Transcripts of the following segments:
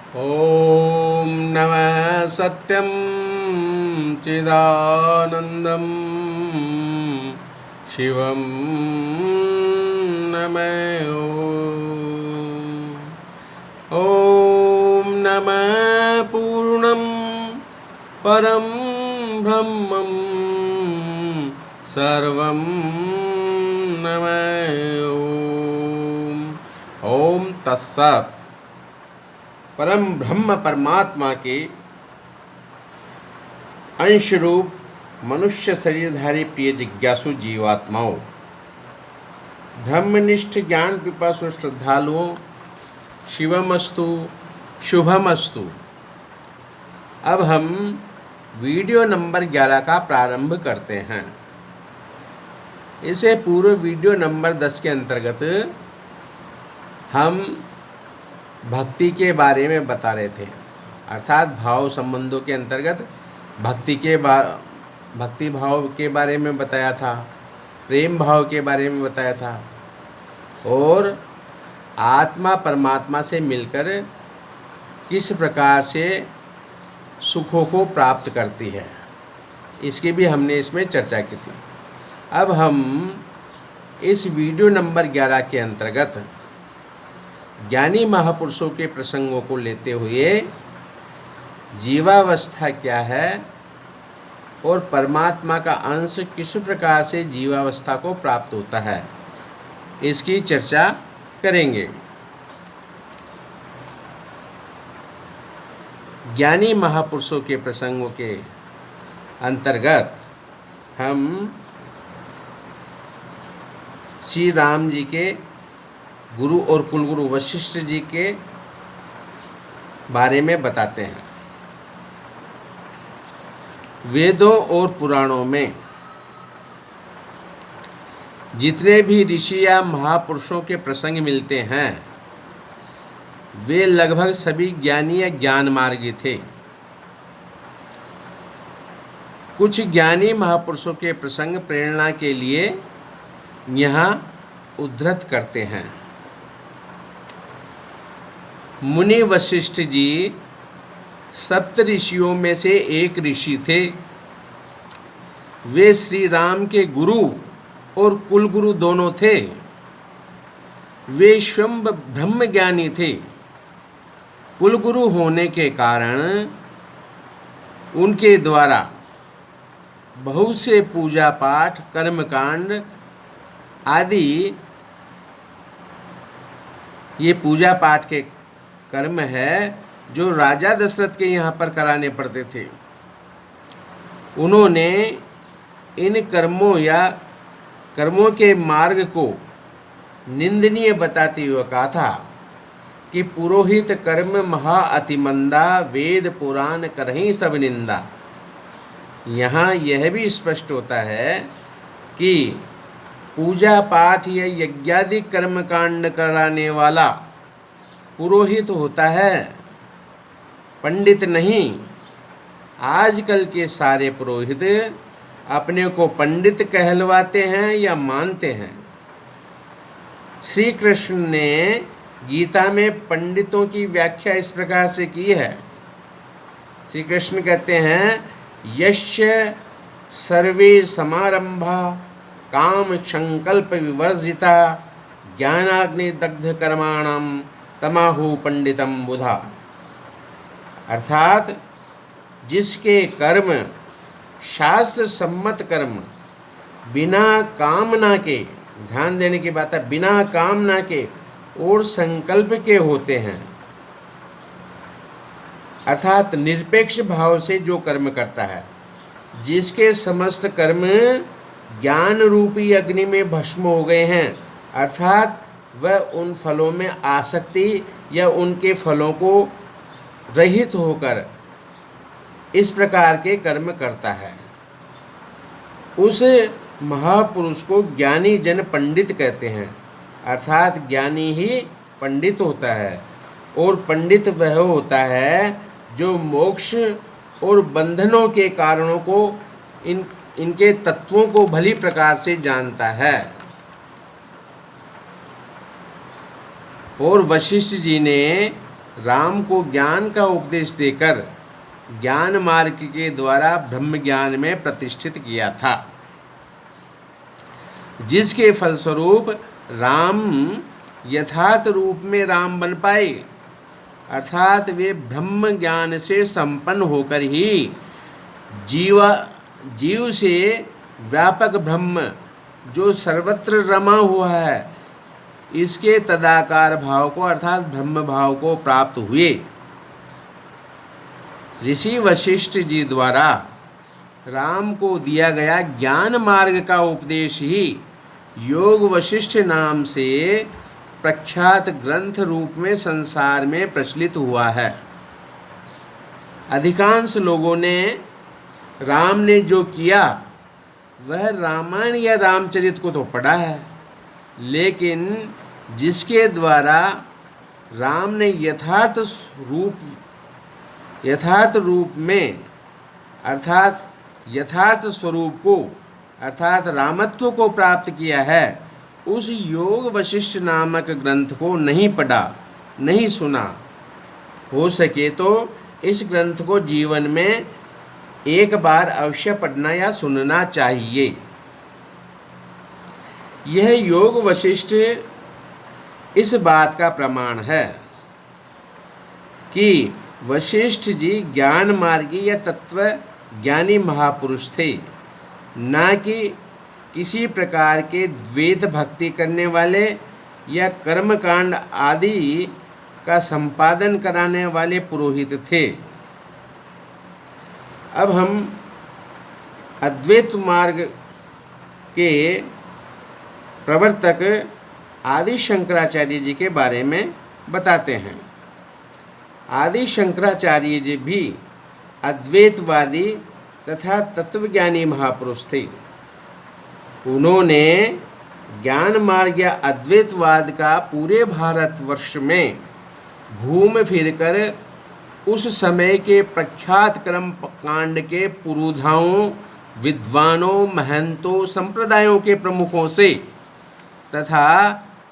ॐ नमः सत्यं चिदानन्दं शिवं नमः ॐ नमः पूर्णं परं ब्रह्मं सर्वं नमः ॐ तत्सत्। परम ब्रह्म परमात्मा के अंश रूप मनुष्य शरीरधारी प्रिय जिज्ञासु जीवात्माओं, ब्रह्मनिष्ठ ज्ञान पिपासु श्रद्धालुओं, शिवमस्तु शुभमस्तु। अब हम वीडियो नंबर 11 का प्रारंभ करते हैं। इसे पूर्व वीडियो नंबर 10 के अंतर्गत हम भक्ति के बारे में बता रहे थे, अर्थात भाव संबंधों के अंतर्गत भक्ति भाव के बारे में बताया था, प्रेम भाव के बारे में बताया था और आत्मा परमात्मा से मिलकर किस प्रकार से सुखों को प्राप्त करती है, इसकी भी हमने इसमें चर्चा की थी। अब हम इस वीडियो नंबर 11 के अंतर्गत ज्ञानी महापुरुषों के प्रसंगों को लेते हुए जीवावस्था क्या है और परमात्मा का अंश किस प्रकार से जीवावस्था को प्राप्त होता है, इसकी चर्चा करेंगे। ज्ञानी महापुरुषों के प्रसंगों के अंतर्गत हम श्री राम जी के गुरु और कुलगुरु वशिष्ठ जी के बारे में बताते हैं। वेदों और पुराणों में जितने भी ऋषि या महापुरुषों के प्रसंग मिलते हैं वे लगभग सभी ज्ञानी या ज्ञान मार्गी थे। कुछ ज्ञानी महापुरुषों के प्रसंग प्रेरणा के लिए यहाँ उद्धृत करते हैं। मुनि वशिष्ठ जी सप्त ऋषियों में से एक ऋषि थे। वे श्री राम के गुरु और कुलगुरु दोनों थे। वे स्वयं ब्रह्म ज्ञानी थे। कुलगुरु होने के कारण उनके द्वारा बहुत से पूजा पाठ, कर्मकांड आदि, ये पूजा पाठ के कर्म है जो राजा दशरथ के यहाँ पर कराने पड़ते थे। उन्होंने इन कर्मों के मार्ग को निंदनीय बताते हुए कहा था कि पुरोहित कर्म महा अतिमंदा, वेद पुराण करहीं सब निंदा। यहाँ यह भी स्पष्ट होता है कि पूजा पाठ या यज्ञादि कर्मकांड कराने वाला पुरोहित होता है, पंडित नहीं। आजकल के सारे पुरोहित अपने को पंडित कहलवाते हैं या मानते हैं। श्री कृष्ण ने गीता में पंडितों की व्याख्या इस प्रकार से की है। श्री कृष्ण कहते हैं, यस्य सर्वे समारंभा काम संकल्प विवर्जिता ज्ञानाग्नि दग्ध कर्माणम तमाहु पंडितम बुधा। अर्थात जिसके कर्म शास्त्र सम्मत कर्म बिना कामना के, ध्यान देने की बात है, बिना कामना के और संकल्प के होते हैं, अर्थात निरपेक्ष भाव से जो कर्म करता है, जिसके समस्त कर्म ज्ञान रूपी अग्नि में भस्म हो गए हैं, अर्थात वह उन फलों में आसक्ति या उनके फलों को रहित होकर इस प्रकार के कर्म करता है, उस महापुरुष को ज्ञानी जन पंडित कहते हैं। अर्थात ज्ञानी ही पंडित होता है और पंडित वह होता है जो मोक्ष और बंधनों के कारणों को, इनके तत्वों को भली प्रकार से जानता है। और वशिष्ठ जी ने राम को ज्ञान का उपदेश देकर ज्ञान मार्ग के द्वारा ब्रह्म ज्ञान में प्रतिष्ठित किया था, जिसके फलस्वरूप राम यथार्थ रूप में राम बन पाए, अर्थात वे ब्रह्म ज्ञान से संपन्न होकर ही जीव से व्यापक ब्रह्म जो सर्वत्र रमा हुआ है, इसके तदाकार भाव को अर्थात ब्रह्म भाव को प्राप्त हुए। ऋषि वशिष्ठ जी द्वारा राम को दिया गया ज्ञान मार्ग का उपदेश ही योग वशिष्ठ नाम से प्रख्यात ग्रंथ रूप में संसार में प्रचलित हुआ है। अधिकांश लोगों ने राम ने जो किया वह रामायण या रामचरित को तो पढ़ा है, लेकिन जिसके द्वारा राम ने यथार्थ रूप में अर्थात यथार्थ स्वरूप को अर्थात रामत्व को प्राप्त किया है, उस योग वशिष्ठ नामक ग्रंथ को नहीं पढ़ा, नहीं सुना। हो सके तो इस ग्रंथ को जीवन में एक बार अवश्य पढ़ना या सुनना चाहिए। यह योग वशिष्ठ इस बात का प्रमाण है कि वशिष्ठ जी ज्ञान मार्गी या तत्व ज्ञानी महापुरुष थे, न कि किसी प्रकार के वेद भक्ति करने वाले या कर्मकांड आदि का संपादन कराने वाले पुरोहित थे। अब हम अद्वैत मार्ग के प्रवर्तक आदि शंकराचार्य जी के बारे में बताते हैं। आदि शंकराचार्य जी भी अद्वैतवादी तथा तत्वज्ञानी महापुरुष थे। उन्होंने ज्ञान मार्ग या अद्वैतवाद का पूरे भारतवर्ष में घूम फिरकर उस समय के प्रख्यात कर्म कांड के पुरोधाओं, विद्वानों, महंतों, संप्रदायों के प्रमुखों से तथा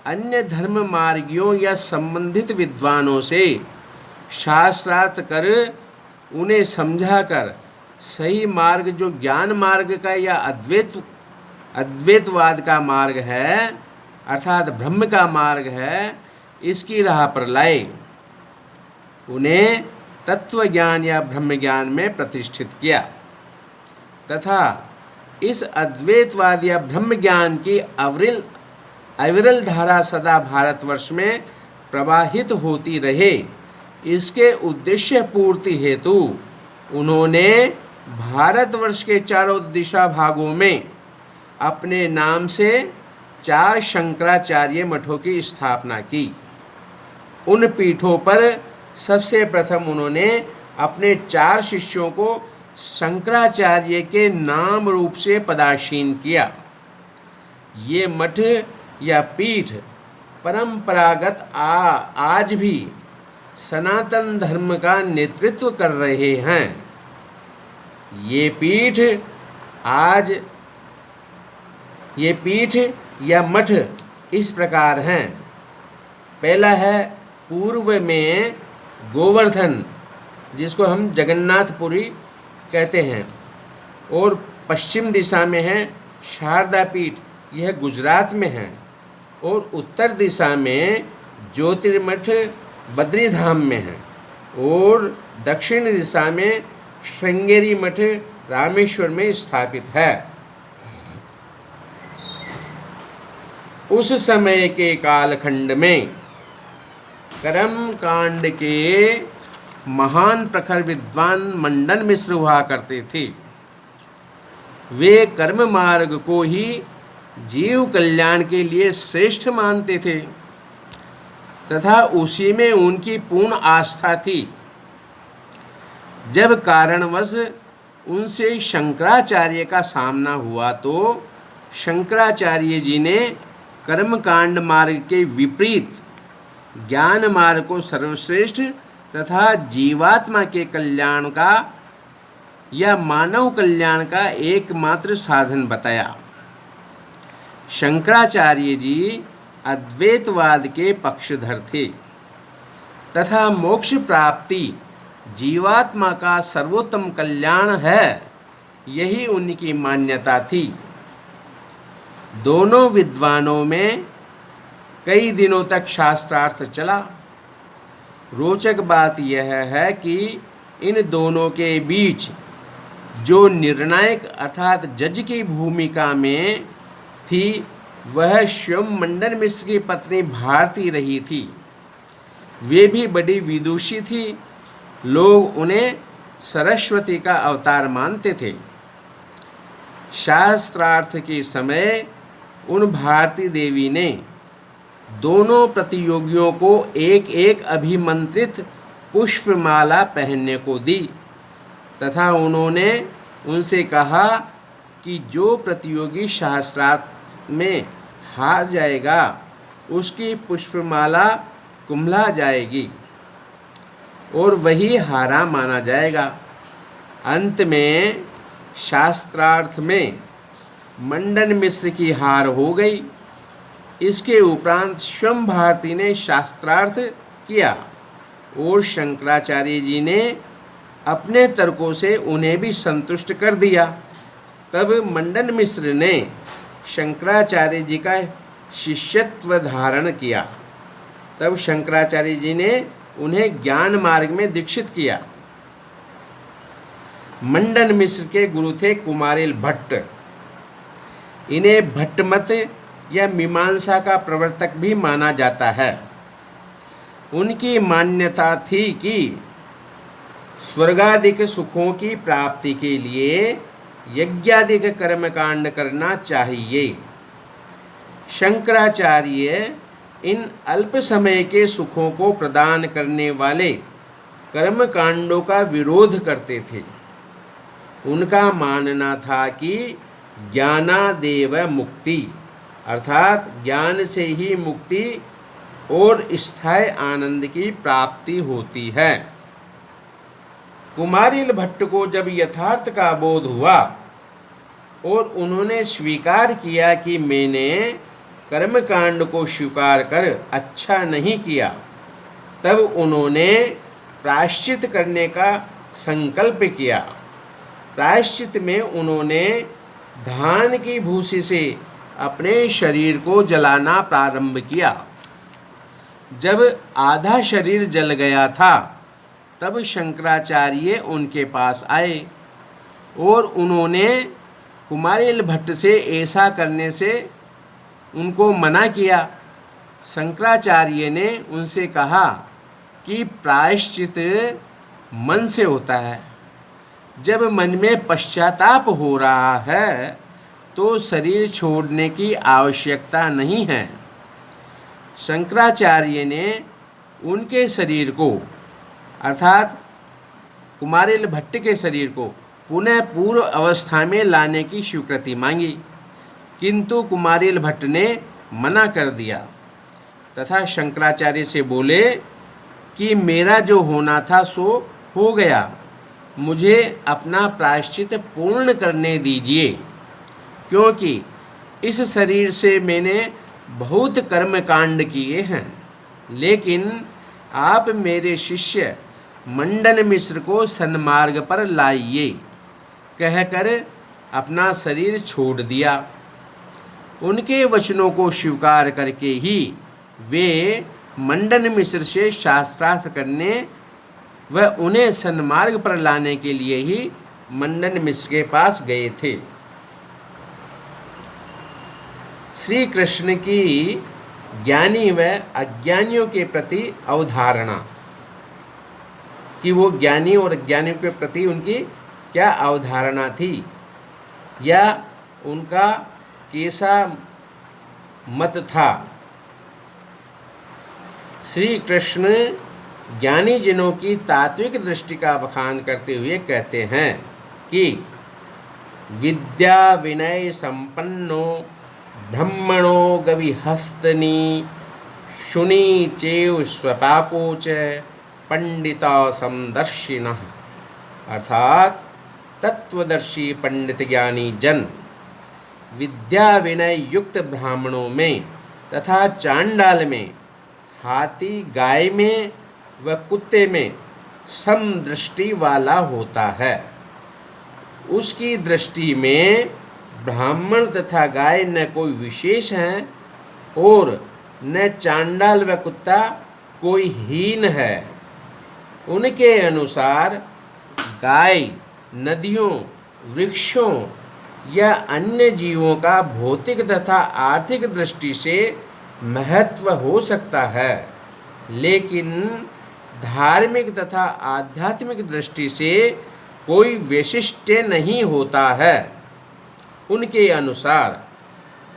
अन्य धर्म मार्गियों या संबंधित विद्वानों से शास्त्रार्थ कर उन्हें समझाकर सही मार्ग जो ज्ञान मार्ग का या अद्वैतवाद का मार्ग है अर्थात ब्रह्म का मार्ग है, इसकी राह पर लाए। उन्हें तत्व ज्ञान या ब्रह्म ज्ञान में प्रतिष्ठित किया तथा इस अद्वैतवाद या ब्रह्म ज्ञान की अविरल धारा सदा भारतवर्ष में प्रवाहित होती रहे, इसके उद्देश्य पूर्ति हेतु उन्होंने भारतवर्ष के चारों दिशा भागों में अपने नाम से 4 शंकराचार्य मठों की स्थापना की। उन पीठों पर सबसे प्रथम उन्होंने अपने 4 शिष्यों को शंकराचार्य के नाम रूप से पदासीन किया। ये मठ या पीठ परंपरागत आज भी सनातन धर्म का नेतृत्व कर रहे हैं। ये पीठ या मठ इस प्रकार हैं। पहला है पूर्व में गोवर्धन, जिसको हम जगन्नाथपुरी कहते हैं, और पश्चिम दिशा में है शारदा पीठ, यह गुजरात में है, और उत्तर दिशा में ज्योतिर्मठ बद्रीधाम में है, और दक्षिण दिशा में श्रृंगेरी मठ रामेश्वर में स्थापित है। उस समय के कालखंड में कर्म कांड के महान प्रखर विद्वान मंडन मिश्र हुआ करते थे। वे कर्म मार्ग को ही जीव कल्याण के लिए श्रेष्ठ मानते थे तथा उसी में उनकी पूर्ण आस्था थी। जब कारणवश उनसे शंकराचार्य का सामना हुआ तो शंकराचार्य जी ने कर्मकांड मार्ग के विपरीत ज्ञान मार्ग को सर्वश्रेष्ठ तथा जीवात्मा के कल्याण का या मानव कल्याण का एकमात्र साधन बताया। शंकराचार्य जी अद्वैतवाद के पक्षधर थे तथा मोक्ष प्राप्ति जीवात्मा का सर्वोत्तम कल्याण है, यही उनकी मान्यता थी। दोनों विद्वानों में कई दिनों तक शास्त्रार्थ चला। रोचक बात यह है कि इन दोनों के बीच जो निर्णायक अर्थात जज की भूमिका में थी, वह स्वयं मंडन मिश्र की पत्नी भारती रही थी। वे भी बड़ी विदुषी थी। लोग उन्हें सरस्वती का अवतार मानते थे। शास्त्रार्थ के समय उन भारती देवी ने दोनों प्रतियोगियों को एक एक अभिमंत्रित पुष्पमाला पहनने को दी तथा उन्होंने उनसे कहा कि जो प्रतियोगी शास्त्रार्थ में हार जाएगा उसकी पुष्पमाला कुम्हला जाएगी और वही हारा माना जाएगा। अंत में शास्त्रार्थ में मंडन मिश्र की हार हो गई। इसके उपरांत स्वयं भारती ने शास्त्रार्थ किया और शंकराचार्य जी ने अपने तर्कों से उन्हें भी संतुष्ट कर दिया। तब मंडन मिश्र ने शंकराचार्य जी का शिष्यत्व धारण किया। तब शंकराचार्य जी ने उन्हें ज्ञान मार्ग में दीक्षित किया। मंडन मिश्र के गुरु थे कुमारिल भट्ट। इन्हें भट्ट मत या मीमांसा का प्रवर्तक भी माना जाता है। उनकी मान्यता थी कि स्वर्गादिक सुखों की प्राप्ति के लिए यज्ञादिक कर्मकांड करना चाहिए। शंकराचार्य इन अल्प समय के सुखों को प्रदान करने वाले कर्मकांडों का विरोध करते थे। उनका मानना था कि ज्ञानादेव मुक्ति अर्थात ज्ञान से ही मुक्ति और स्थायी आनंद की प्राप्ति होती है। कुमारिल भट्ट को जब यथार्थ का बोध हुआ और उन्होंने स्वीकार किया कि मैंने कर्मकांड को स्वीकार कर अच्छा नहीं किया, तब उन्होंने प्रायश्चित करने का संकल्प किया। प्रायश्चित में उन्होंने धान की भूसी से अपने शरीर को जलाना प्रारंभ किया। जब आधा शरीर जल गया था, तब शंकराचार्य उनके पास आए और उन्होंने कुमारिल भट्ट से ऐसा करने से उनको मना किया। शंकराचार्य ने उनसे कहा कि प्रायश्चित मन से होता है। जब मन में पश्चाताप हो रहा है तो शरीर छोड़ने की आवश्यकता नहीं है। शंकराचार्य ने उनके शरीर को अर्थात कुमारिल भट्ट के शरीर को पुनः पूर्व अवस्था में लाने की स्वीकृति मांगी, किंतु कुमारिल भट्ट ने मना कर दिया तथा शंकराचार्य से बोले कि मेरा जो होना था सो हो गया, मुझे अपना प्रायश्चित पूर्ण करने दीजिए, क्योंकि इस शरीर से मैंने बहुत कर्मकांड किए हैं। लेकिन आप मेरे शिष्य मंडन मिश्र को सन्मार्ग पर लाइए, कहकर अपना शरीर छोड़ दिया। उनके वचनों को स्वीकार करके ही वे मंडन मिश्र से शास्त्रार्थ करने व उन्हें सन्मार्ग पर लाने के लिए ही मंडन मिश्र के पास गए थे। श्री कृष्ण की ज्ञानी व अज्ञानियों के प्रति अवधारणा कि वो ज्ञानी और अज्ञानियों के प्रति उनकी क्या अवधारणा थी या उनका कैसा मत था। श्री कृष्ण ज्ञानी जनों की तात्विक दृष्टि का बखान करते हुए कहते हैं कि विद्या विनय संपन्नो ब्रह्मणो गविहस्तनी शुनि चेव स्वपाको च पंडिता समदर्शिनः अर्थात तत्वदर्शी पंडित ज्ञानी जन विद्या विनय युक्त ब्राह्मणों में तथा चांडाल में, हाथी गाय में व कुत्ते में समदृष्टि वाला होता है। उसकी दृष्टि में ब्राह्मण तथा गाय न कोई विशेष है और न चांडाल व कुत्ता कोई हीन है। उनके अनुसार गाय नदियों, वृक्षों या अन्य जीवों का भौतिक तथा आर्थिक दृष्टि से महत्व हो सकता है, लेकिन धार्मिक तथा आध्यात्मिक दृष्टि से कोई वैशिष्ट्य नहीं होता है। उनके अनुसार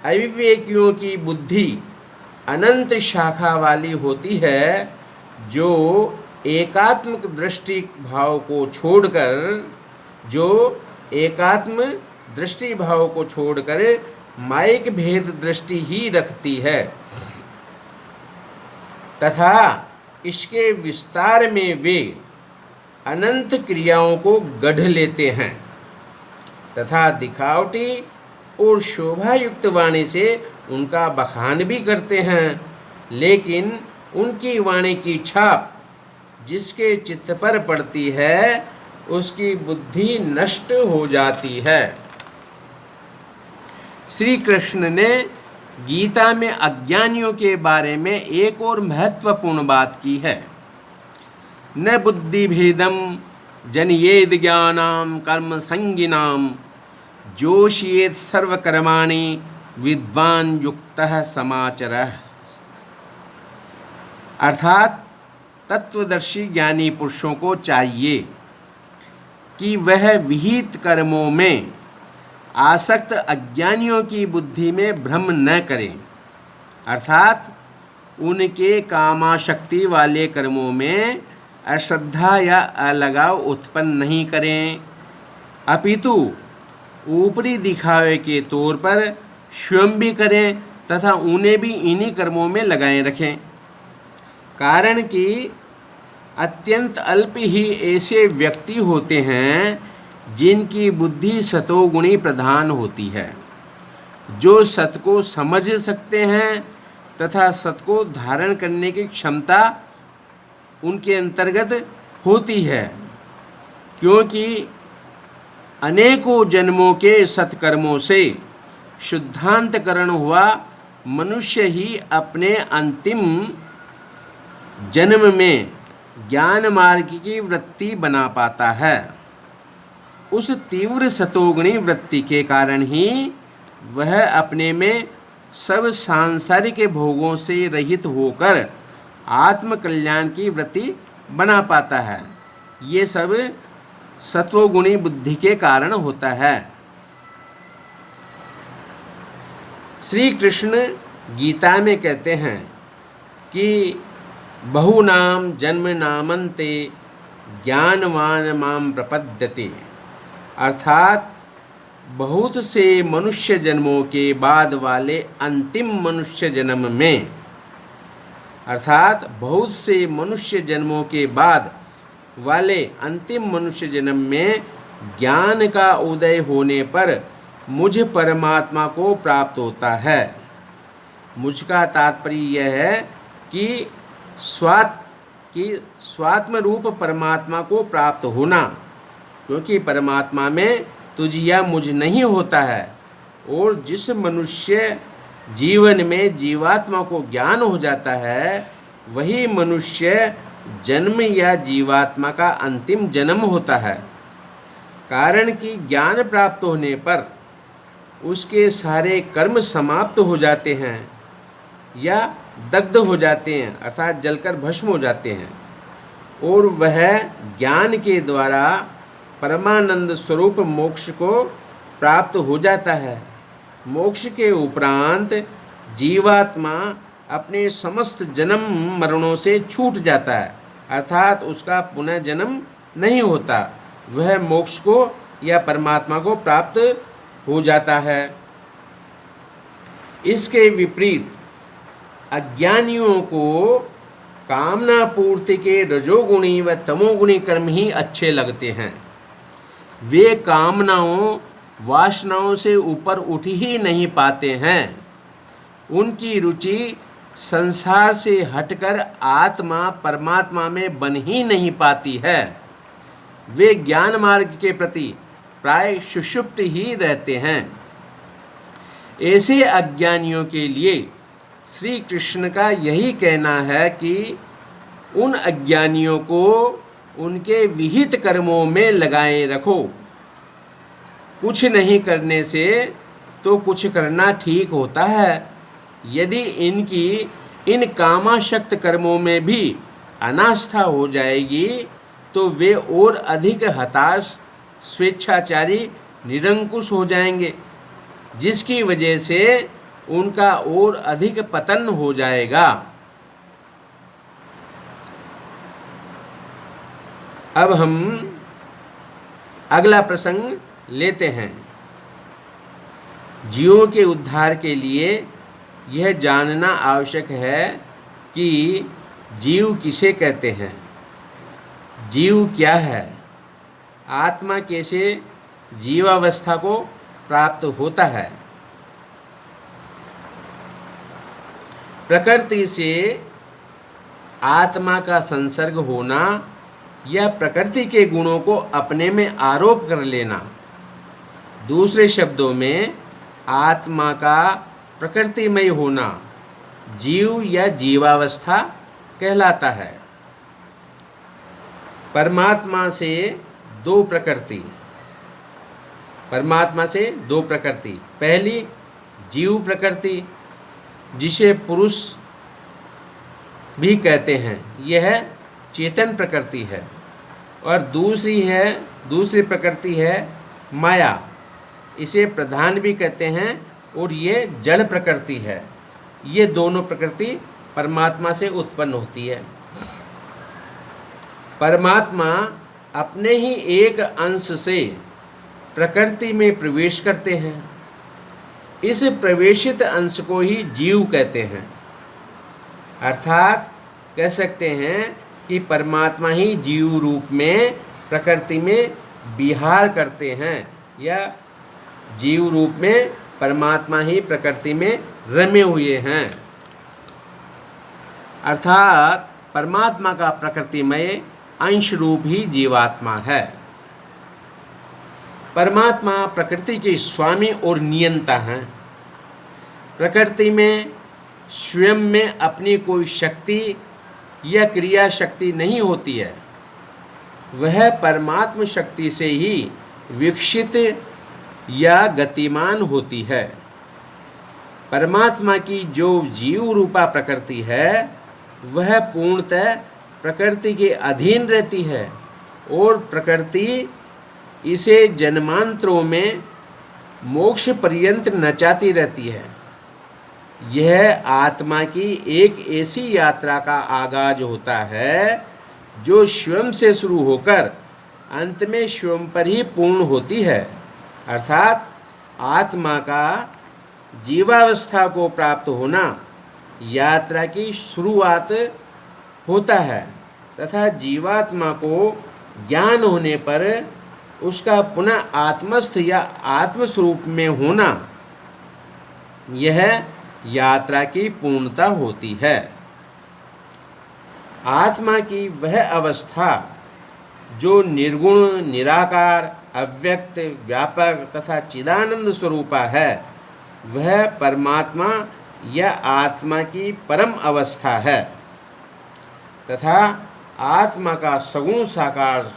अविवेकियों की बुद्धि अनंत शाखा वाली होती है, जो एकात्मक दृष्टि भाव को छोड़कर मायिक भेद दृष्टि ही रखती है तथा इसके विस्तार में वे अनंत क्रियाओं को गढ़ लेते हैं तथा दिखावटी और शोभायुक्त वाणी से उनका बखान भी करते हैं, लेकिन उनकी वाणी की छाप जिसके चित्त पर पड़ती है उसकी बुद्धि नष्ट हो जाती है। श्री कृष्ण ने गीता में अज्ञानियों के बारे में एक और महत्वपूर्ण बात की है। न बुद्धि भेदम जनयेद ज्ञानाम कर्म संगिनाम जोषयेत सर्वकर्माणि विद्वान युक्तः समाचरः। अर्थात तत्वदर्शी ज्ञानी पुरुषों को चाहिए कि वह विहित कर्मों में आसक्त अज्ञानियों की बुद्धि में भ्रम न करें, अर्थात उनके कामाशक्ति वाले कर्मों में अश्रद्धा या अलगाव उत्पन्न नहीं करें, अपितु ऊपरी दिखावे के तौर पर स्वयं भी करें तथा उन्हें भी इन्हीं कर्मों में लगाए रखें। कारण कि अत्यंत अल्प ही ऐसे व्यक्ति होते हैं जिनकी बुद्धि सतोगुणी प्रधान होती है, जो सत को समझ सकते हैं तथा सत को धारण करने की क्षमता उनके अंतर्गत होती है, क्योंकि अनेकों जन्मों के सत्कर्मों से शुद्धांतकरण हुआ मनुष्य ही अपने अंतिम जन्म में ज्ञान मार्ग की वृत्ति बना पाता है। उस तीव्र सतोगुणी वृत्ति के कारण ही वह अपने में सब सांसारिक भोगों से रहित होकर आत्मकल्याण की वृत्ति बना पाता है। ये सब सतोगुणी बुद्धि के कारण होता है। श्री कृष्ण गीता में कहते हैं कि बहुनाम जन्म नामन्ते ज्ञानवान माम प्रपद्यते, अर्थात बहुत से मनुष्य जन्मों के बाद वाले अंतिम मनुष्य जन्म में, अर्थात बहुत से मनुष्य जन्मों के बाद वाले अंतिम मनुष्य जन्म में ज्ञान का उदय होने पर मुझ परमात्मा को प्राप्त होता है। मुझका तात्पर्य यह है कि स्वात्म रूप परमात्मा को प्राप्त होना, क्योंकि परमात्मा में तुझ या मुझ नहीं होता है। और जिस मनुष्य जीवन में जीवात्मा को ज्ञान हो जाता है, वही मनुष्य जन्म या जीवात्मा का अंतिम जन्म होता है। कारण कि ज्ञान प्राप्त होने पर उसके सारे कर्म समाप्त हो जाते हैं या दग्ध हो जाते हैं, अर्थात जलकर भस्म हो जाते हैं, और वह ज्ञान के द्वारा परमानंद स्वरूप मोक्ष को प्राप्त हो जाता है। मोक्ष के उपरांत जीवात्मा अपने समस्त जन्म मरणों से छूट जाता है, अर्थात उसका पुनः जन्म नहीं होता, वह मोक्ष को या परमात्मा को प्राप्त हो जाता है। इसके विपरीत अज्ञानियों को कामना पूर्ति के रजोगुणी व तमोगुणी कर्म ही अच्छे लगते हैं। वे कामनाओं वासनाओं से ऊपर उठ ही नहीं पाते हैं। उनकी रुचि संसार से हटकर आत्मा परमात्मा में बन ही नहीं पाती है, वे ज्ञान मार्ग के प्रति प्राय सुषुप्त ही रहते हैं। ऐसे अज्ञानियों के लिए श्री कृष्ण का यही कहना है कि उन अज्ञानियों को उनके विहित कर्मों में लगाए रखो। कुछ नहीं करने से तो कुछ करना ठीक होता है। यदि इनकी इन कामाशक्त कर्मों में भी अनास्था हो जाएगी तो वे और अधिक हताश, स्वेच्छाचारी, निरंकुश हो जाएंगे, जिसकी वजह से उनका और अधिक पतन हो जाएगा। अब हम अगला प्रसंग लेते हैं। जीवों के उद्धार के लिए यह जानना आवश्यक है कि जीव किसे कहते हैं, जीव क्या है, आत्मा कैसे जीवावस्था को प्राप्त होता है। प्रकृति से आत्मा का संसर्ग होना या प्रकृति के गुणों को अपने में आरोप कर लेना, दूसरे शब्दों में आत्मा का प्रकृतिमय होना जीव या जीवावस्था कहलाता है। परमात्मा से दो प्रकृति, पहली जीव प्रकृति जिसे पुरुष भी कहते हैं, यह चेतन प्रकृति है, और दूसरी प्रकृति है माया, इसे प्रधान भी कहते हैं, और ये जड़ प्रकृति है। ये दोनों प्रकृति परमात्मा से उत्पन्न होती है। परमात्मा अपने ही एक अंश से प्रकृति में प्रवेश करते हैं। इस प्रवेशित अंश को ही जीव कहते हैं। अर्थात कह सकते हैं कि परमात्मा ही जीव रूप में प्रकृति में विहार करते हैं, या जीव रूप में परमात्मा ही प्रकृति में रमे हुए हैं। अर्थात परमात्मा का प्रकृतिमय अंश रूप ही जीवात्मा है। परमात्मा प्रकृति के स्वामी और नियंता हैं। प्रकृति में स्वयं में अपनी कोई शक्ति या क्रिया शक्ति नहीं होती है, वह परमात्म शक्ति से ही विकसित या गतिमान होती है। परमात्मा की जो जीव रूपा प्रकृति है वह पूर्णतः प्रकृति के अधीन रहती है, और प्रकृति इसे जन्मांतरों में मोक्ष पर्यंत नचाती रहती है। यह आत्मा की एक ऐसी यात्रा का आगाज होता है जो स्वयं से शुरू होकर अंत में स्वयं पर ही पूर्ण होती है। अर्थात आत्मा का जीवावस्था को प्राप्त होना यात्रा की शुरुआत होता है, तथा जीवात्मा को ज्ञान होने पर उसका पुनः आत्मस्थ या आत्मस्वरूप में होना, यह यात्रा की पूर्णता होती है। आत्मा की वह अवस्था जो निर्गुण, निराकार, अव्यक्त, व्यापक तथा चिदानंद स्वरूपा है, वह परमात्मा या आत्मा की परम अवस्था है, तथा आत्मा का सगुण साकार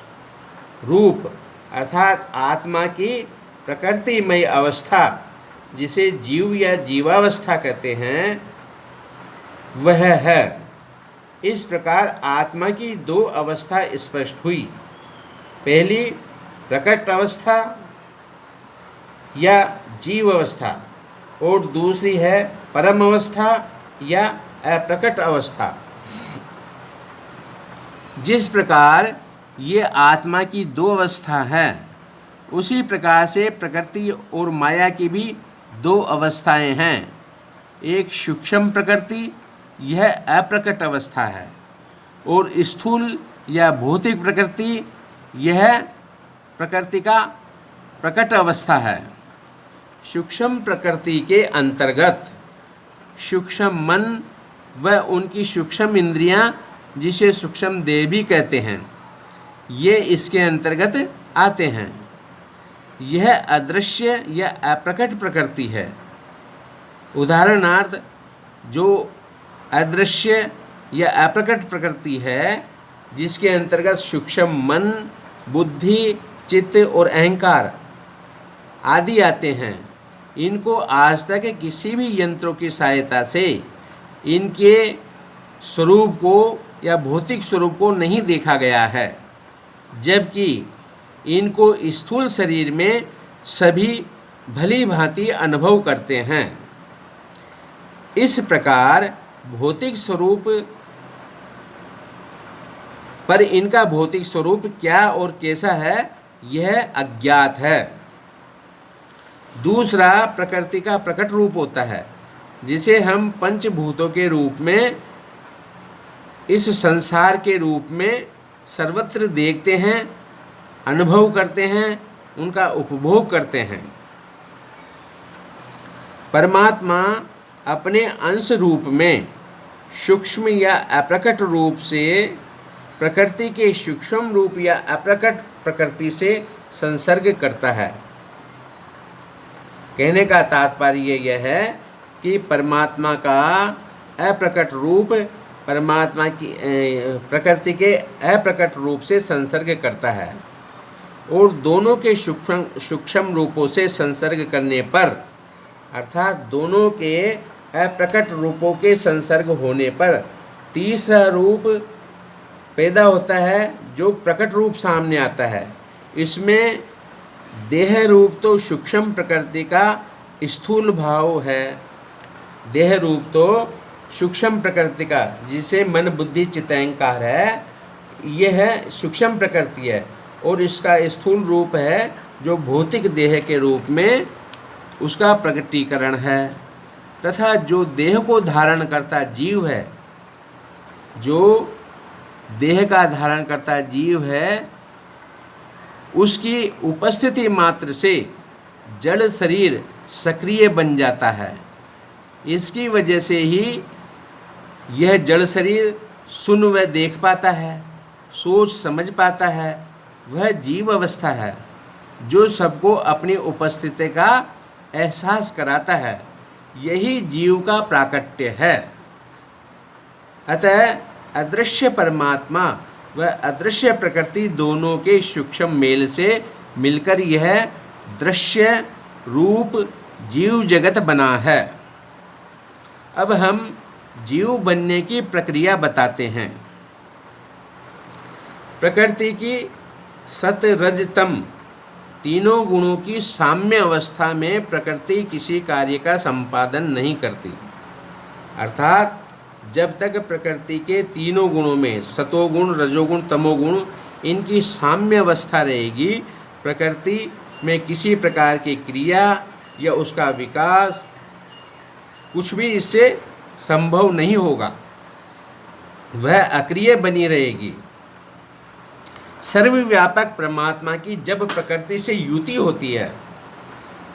रूप अर्थात आत्मा की प्रकृतिमय अवस्था, जिसे जीव या जीवावस्था कहते हैं, वह है। इस प्रकार आत्मा की दो अवस्था स्पष्ट हुई। पहली प्रकट अवस्था या जीव अवस्था, और दूसरी है परम अवस्था या अप्रकट अवस्था। जिस प्रकार ये आत्मा की दो अवस्था है, उसी प्रकार से प्रकृति और माया की भी दो अवस्थाएं हैं। एक सूक्ष्म प्रकृति, यह अप्रकट अवस्था है, और स्थूल या भौतिक प्रकृति, यह प्रकृति का प्रकट अवस्था है। सूक्ष्म प्रकृति के अंतर्गत सूक्ष्म मन व उनकी सूक्ष्म इंद्रियां, जिसे सूक्ष्म देह भी कहते हैं, ये इसके अंतर्गत आते हैं। यह अदृश्य या अप्रकट प्रकृति है। उदाहरणार्थ, जो अदृश्य या अप्रकट प्रकृति है, जिसके अंतर्गत सूक्ष्म मन, बुद्धि, चित्त और अहंकार आदि आते हैं, इनको आज तक किसी भी यंत्रों की सहायता से इनके स्वरूप को या भौतिक स्वरूप को नहीं देखा गया है, जबकि इनको स्थूल शरीर में सभी भली भांति अनुभव करते हैं। इस प्रकार भौतिक स्वरूप पर इनका भौतिक स्वरूप क्या और कैसा है, यह अज्ञात है। दूसरा, प्रकृति का प्रकट रूप होता है, जिसे हम पंचभूतों के रूप में इस संसार के रूप में सर्वत्र देखते हैं, अनुभव करते हैं, उनका उपभोग करते हैं। परमात्मा अपने अंश रूप में सूक्ष्म या अप्रकट रूप से प्रकृति के सूक्ष्म रूप या अप्रकट प्रकृति से संसर्ग करता है। कहने का तात्पर्य यह है कि परमात्मा का अप्रकट रूप परमात्मा की प्रकृति के अप्रकट रूप से संसर्ग करता है, और दोनों के सूक्ष्म रूपों से संसर्ग करने पर, अर्थात दोनों के अप्रकट रूपों के संसर्ग होने पर तीसरा रूप पैदा होता है, जो प्रकट रूप सामने आता है। इसमें देह रूप तो सूक्ष्म प्रकृति का स्थूल भाव है। देह रूप तो सूक्ष्म प्रकृति का, जिसे मन, बुद्धि, चित्त, अहंकार है, यह सूक्ष्म प्रकृति है, और इसका स्थूल रूप है जो भौतिक देह के रूप में उसका प्रकटीकरण है। तथा जो देह को धारण करता जीव है, जो देह का धारण करता जीव है, उसकी उपस्थिति मात्र से जड़ शरीर सक्रिय बन जाता है। इसकी वजह से ही यह जड़ शरीर सुन व देख पाता है, सोच समझ पाता है। वह जीव अवस्था है जो सबको अपनी उपस्थिति का एहसास कराता है। यही जीव का प्राकट्य है। अतः अदृश्य परमात्मा व अदृश्य प्रकृति दोनों के सूक्ष्म मेल से मिलकर यह दृश्य रूप जीव जगत बना है। अब हम जीव बनने की प्रक्रिया बताते हैं। प्रकृति की सत रज तम तीनों गुणों की साम्य अवस्था में प्रकृति किसी कार्य का संपादन नहीं करती। अर्थात जब तक प्रकृति के तीनों गुणों में सतोगुण, रजोगुण, तमोगुण, इनकी साम्य अवस्था रहेगी, प्रकृति में किसी प्रकार की क्रिया या उसका विकास कुछ भी इससे संभव नहीं होगा। वह अक्रिय बनी रहेगी। सर्वव्यापक परमात्मा की जब प्रकृति से युति होती है,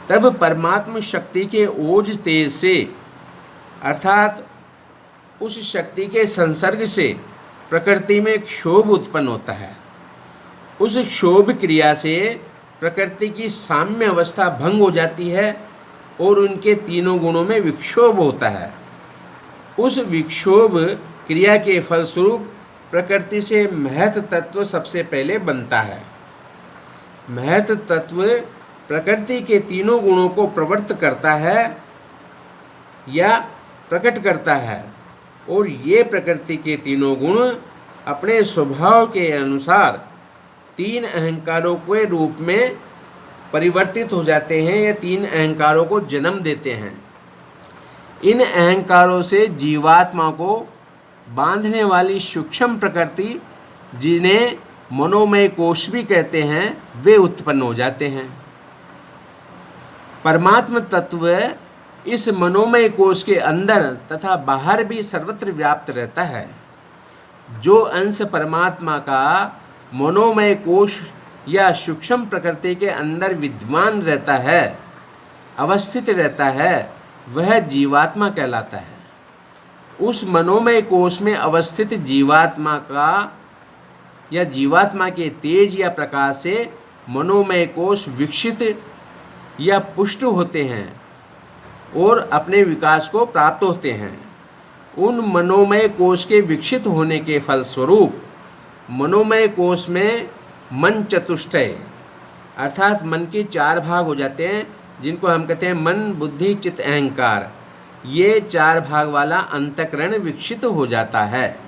तब परमात्मा शक्ति के ओज तेज से, अर्थात उस शक्ति के संसर्ग से प्रकृति में क्षोभ उत्पन्न होता है। उस क्षोभ क्रिया से प्रकृति की साम्य अवस्था भंग हो जाती है और उनके तीनों गुणों में विक्षोभ होता है। उस विक्षोभ क्रिया के फलस्वरूप प्रकृति से महत तत्व सबसे पहले बनता है। महत तत्व प्रकृति के तीनों गुणों को प्रवृत्त करता है या प्रकट करता है, और ये प्रकृति के तीनों गुण अपने स्वभाव के अनुसार तीन अहंकारों के रूप में परिवर्तित हो जाते हैं या तीन अहंकारों को जन्म देते हैं। इन अहंकारों से जीवात्मा को बांधने वाली सूक्ष्म प्रकृति, जिन्हें मनोमय कोश भी कहते हैं, वे उत्पन्न हो जाते हैं। परमात्म तत्व इस मनोमय कोश के अंदर तथा बाहर भी सर्वत्र व्याप्त रहता है। जो अंश परमात्मा का मनोमय कोश या सूक्ष्म प्रकृति के अंदर विद्यमान रहता है, अवस्थित रहता है, वह जीवात्मा कहलाता है। उस मनोमय कोश में अवस्थित जीवात्मा का या जीवात्मा के तेज या प्रकाश से मनोमय कोश विकसित या पुष्ट होते हैं और अपने विकास को प्राप्त होते हैं। उन मनोमय कोश के विकसित होने के फलस्वरूप मनोमय कोश में मन चतुष्टय अर्थात मन के 4 भाग हो जाते हैं, जिनको हम कहते हैं मन, बुद्धि, चित्त, अहंकार। ये 4 भाग वाला अंतःकरण विकसित हो जाता है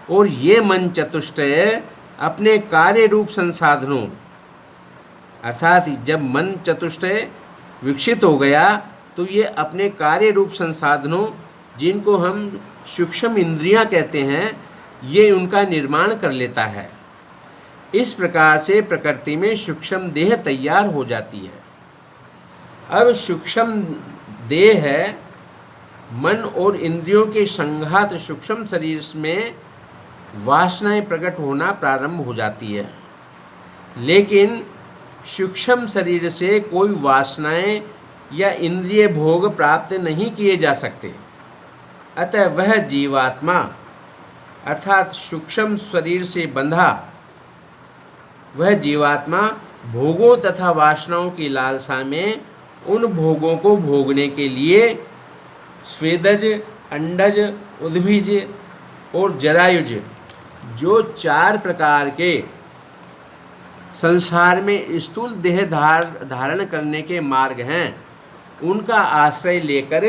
और ये मन चतुष्टय अपने कार्य रूप संसाधनों अर्थात जब मन चतुष्टय विकसित हो गया तो ये अपने कार्य रूप संसाधनों, जिनको हम सूक्ष्म इंद्रियां कहते हैं, ये उनका निर्माण कर लेता है। इस प्रकार से प्रकृति में सूक्ष्म देह तैयार हो जाती है। अब सूक्ष्म देह है मन और इंद्रियों के संघात सूक्ष्म शरीर में वासनाएं प्रकट होना प्रारंभ हो जाती है, लेकिन सूक्ष्म शरीर से कोई वासनाएं या इंद्रिय भोग प्राप्त नहीं किए जा सकते। अतः वह जीवात्मा अर्थात सूक्ष्म शरीर से बंधा वह जीवात्मा भोगों तथा वासनाओं की लालसा में उन भोगों को भोगने के लिए स्वेदज, अंडज, उद्भिज और जरायुज जो 4 प्रकार के संसार में स्थूल देह धारण करने के मार्ग हैं, उनका आश्रय लेकर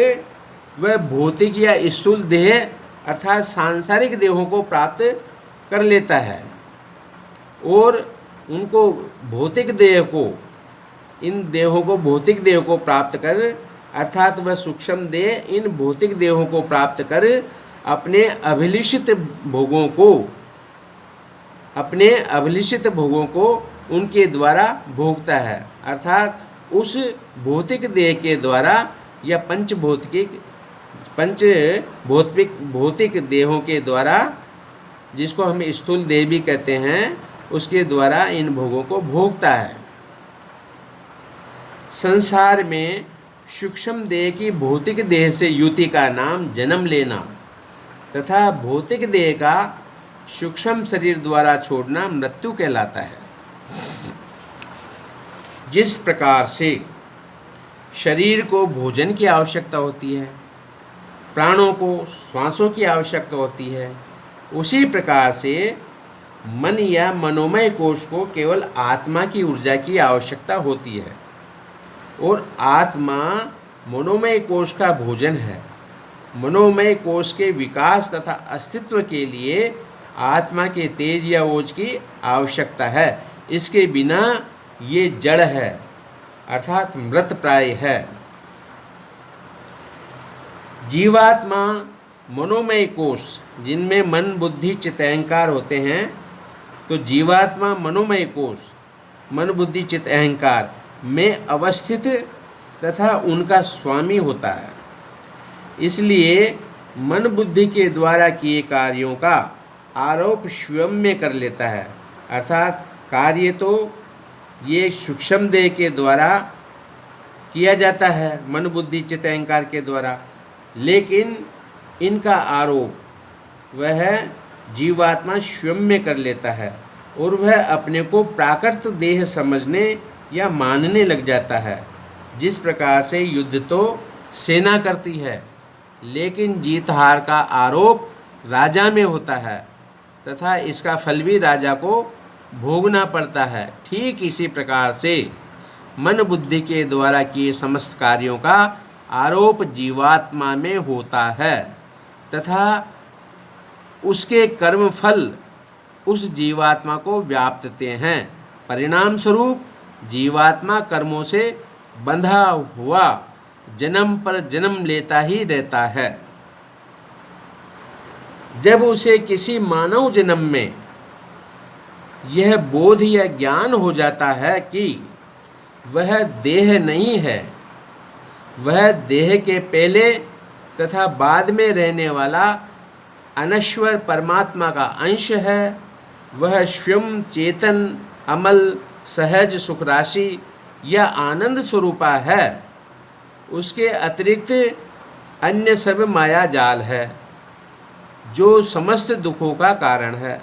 वह भौतिक या स्थूल देह अर्थात सांसारिक देहों को प्राप्त कर लेता है और उनको भौतिक देह को इन देहों को भौतिक देह को प्राप्त कर अर्थात वह सूक्ष्म देह इन भौतिक देहों को प्राप्त कर अपने अभिलषित भोगों को उनके द्वारा भोगता है, अर्थात उस भौतिक देह के द्वारा या भौतिक देहों के द्वारा, जिसको हम स्थूल देह भी कहते हैं, उसके द्वारा इन भोगों को भोगता है। संसार में सूक्ष्म देह की भौतिक देह से युति का नाम जन्म लेना तथा भौतिक देह का सूक्ष्म शरीर द्वारा छोड़ना मृत्यु कहलाता है। जिस प्रकार से शरीर को भोजन की आवश्यकता होती है, प्राणों को श्वासों की आवश्यकता होती है, उसी प्रकार से मन या मनोमय कोश को केवल आत्मा की ऊर्जा की आवश्यकता होती है और आत्मा मनोमय कोश का भोजन है। मनोमय कोश के विकास तथा अस्तित्व के लिए आत्मा के तेज या ओज की आवश्यकता है। इसके बिना ये जड़ है अर्थात मृत प्राय है। जीवात्मा मनोमय कोश जिनमें मन, बुद्धि, चित्त, अहंकार होते हैं, तो जीवात्मा मनोमय कोश मन, बुद्धि, चित्त, अहंकार में अवस्थित तथा उनका स्वामी होता है। इसलिए मन बुद्धि के द्वारा किए कार्यों का आरोप स्वयं में कर लेता है, अर्थात कार्य तो ये सूक्ष्म देह के द्वारा किया जाता है, मन, बुद्धि, चित्त, अहंकार के द्वारा, लेकिन इनका आरोप वह जीवात्मा स्वयं में कर लेता है और वह अपने को प्राकृत देह समझने या मानने लग जाता है। जिस प्रकार से युद्ध तो सेना करती है, लेकिन जीत हार का आरोप राजा में होता है तथा इसका फल भी राजा को भोगना पड़ता है। ठीक इसी प्रकार से मन बुद्धि के द्वारा किए समस्त कार्यों का आरोप जीवात्मा में होता है तथा उसके कर्म फल उस जीवात्मा को व्याप्तते हैं। परिणाम स्वरूप जीवात्मा कर्मों से बंधा हुआ जन्म पर जन्म लेता ही रहता है। जब उसे किसी मानव जन्म में यह बोध या ज्ञान हो जाता है कि वह देह नहीं है, वह देह के पहले तथा बाद में रहने वाला अनश्वर परमात्मा का अंश है, वह स्वयं चेतन, अमल, सहज, सुख राशि या आनंद स्वरूपा है, उसके अतिरिक्त अन्य सब माया जाल है जो समस्त दुखों का कारण है,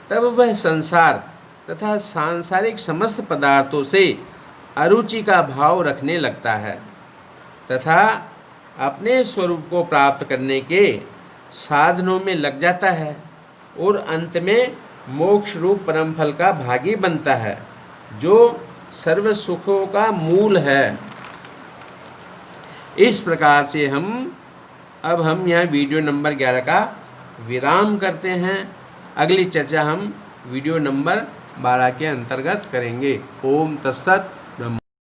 तब वह संसार तथा सांसारिक समस्त पदार्थों से अरुचि का भाव रखने लगता है तथा अपने स्वरूप को प्राप्त करने के साधनों में लग जाता है और अंत में मोक्ष रूप परम फल का भागी बनता है, जो सर्व सुखों का मूल है। इस प्रकार से अब हम यहाँ वीडियो नंबर 11 का विराम करते हैं। अगली चर्चा हम वीडियो नंबर 12 के अंतर्गत करेंगे। ओम तत्सत।